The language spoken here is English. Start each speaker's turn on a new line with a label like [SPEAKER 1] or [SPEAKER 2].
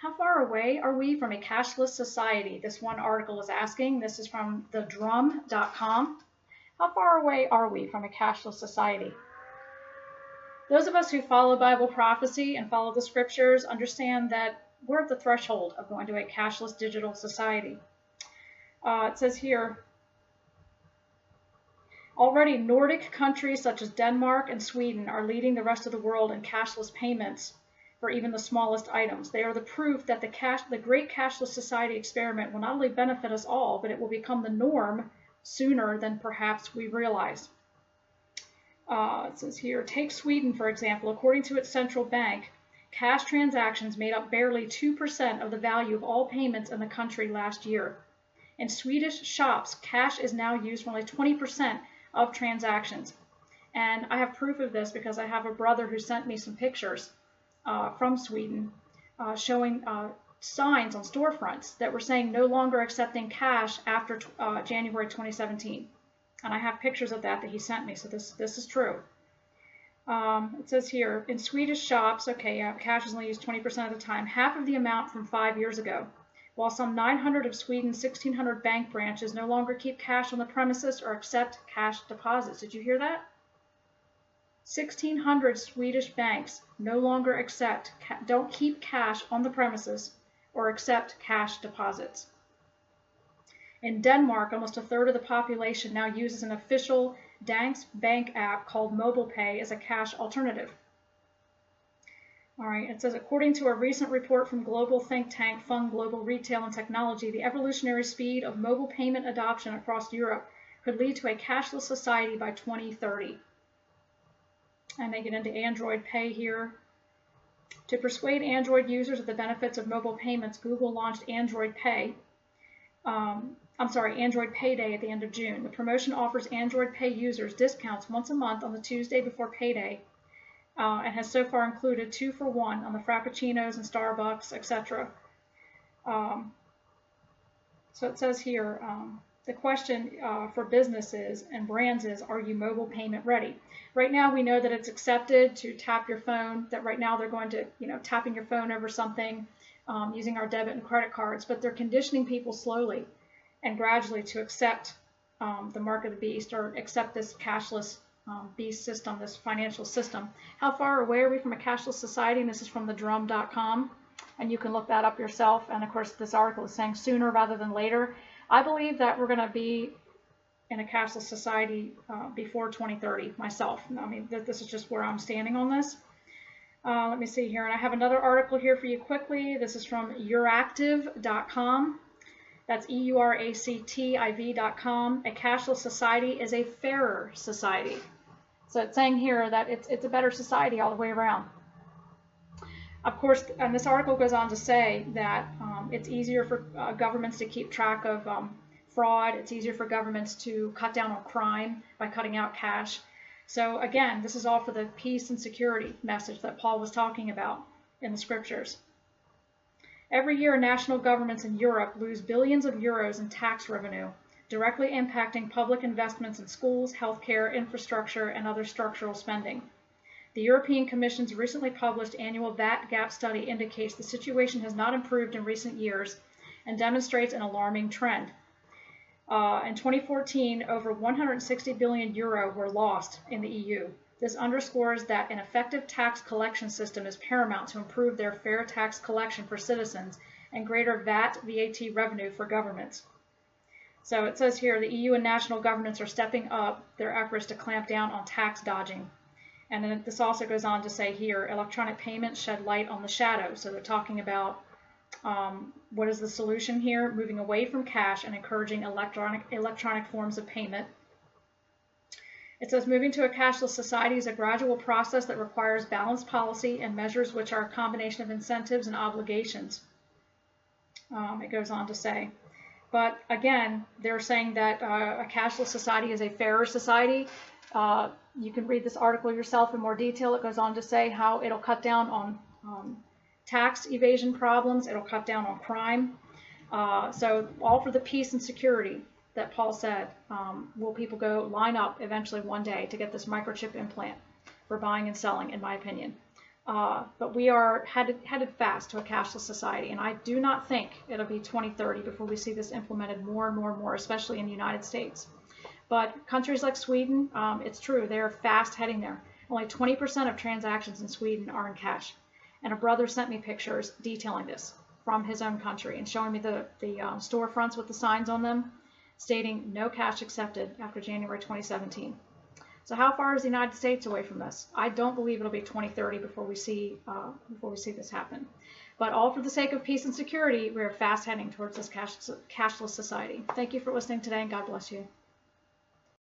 [SPEAKER 1] How far away are we from a cashless society? This one article is asking. This is from thedrum.com. How far away are we from a cashless society? Those of us who follow Bible prophecy and follow the scriptures understand that we're at the threshold of going to a cashless digital society. It says here, already Nordic countries such as Denmark and Sweden are leading the rest of the world in cashless payments for even the smallest items. They are the proof that the great cashless society experiment will not only benefit us all, but it will become the norm sooner than perhaps we realize. It says here, take Sweden, for example. According to its central bank, cash transactions made up barely 2% of the value of all payments in the country last year. In Swedish shops, cash is now used for only 20% of transactions. And I have proof of this because I have a brother who sent me some pictures from Sweden showing signs on storefronts that were saying no longer accepting cash after January 2017. And I have pictures of that he sent me, so this is true. It says here, in Swedish shops, cash is only used 20% of the time, half of the amount from 5 years ago. While some 900 of Sweden's 1,600 bank branches no longer keep cash on the premises or accept cash deposits. Did you hear that? 1,600 Swedish banks no longer don't keep cash on the premises or accept cash deposits. In Denmark, almost a third of the population now uses an official Dansk Bank app called MobilePay as a cash alternative. All right, it says, according to a recent report from global think tank Fund Global Retail and Technology, the evolutionary speed of mobile payment adoption across Europe could lead to a cashless society by 2030. And they get into Android Pay here. To persuade Android users of the benefits of mobile payments, Google launched Android Pay. Android Payday at the end of June. The promotion offers Android Pay users discounts once a month on the Tuesday before payday, and has so far included 2-for-1 on the Frappuccinos and Starbucks, etc. So it says here, the question for businesses and brands is, are you mobile payment ready? Right now, we know that it's accepted to tap your phone, that right now they're going to, tapping your phone over something, using our debit and credit cards, but they're conditioning people slowly and gradually to accept the mark of the beast, or accept this cashless beast system, this financial system. How far away are we from a cashless society? And this is from thedrum.com, and you can look that up yourself. And of course, this article is saying sooner rather than later. I believe that we're going to be in a cashless society before 2030 myself. I mean, this is just where I'm standing on this. Let me see here. And I have another article here for you quickly. This is from Euractiv.com. That's EURACTIV.com. A cashless society is a fairer society. So it's saying here that it's a better society all the way around. Of course, and this article goes on to say that it's easier for governments to keep track of fraud. It's easier for governments to cut down on crime by cutting out cash. So again, this is all for the peace and security message that Paul was talking about in the scriptures. Every year, national governments in Europe lose billions of euros in tax revenue, directly impacting public investments in schools, healthcare, infrastructure, and other structural spending. The European Commission's recently published annual VAT gap study indicates the situation has not improved in recent years and demonstrates an alarming trend. In 2014, over 160 billion euro were lost in the EU. This underscores that an effective tax collection system is paramount to improve their fair tax collection for citizens and greater VAT revenue for governments. So it says here the EU and national governments are stepping up their efforts to clamp down on tax dodging. And then this also goes on to say here, electronic payments shed light on the shadow. So they're talking about what is the solution here? Moving away from cash and encouraging electronic forms of payment. It says moving to a cashless society is a gradual process that requires balanced policy and measures which are a combination of incentives and obligations. It goes on to say. But again, they're saying that a cashless society is a fairer society. You can read this article yourself in more detail. It goes on to say how it'll cut down on tax evasion problems. It'll cut down on crime. So all for the peace and security that Paul said. Will people go line up eventually one day to get this microchip implant for buying and selling, in my opinion. But we are headed fast to a cashless society, and I do not think it'll be 2030 before we see this implemented more and more and more, especially in the United States. But countries like Sweden, it's true, they're fast heading there. Only 20% of transactions in Sweden are in cash. And a brother sent me pictures detailing this from his own country and showing me the storefronts with the signs on them stating no cash accepted after January 2017. So how far is the United States away from this? I don't believe it'll be 2030 before we see this happen. But all for the sake of peace and security, we're fast heading towards this cashless society. Thank you for listening today, and God bless you.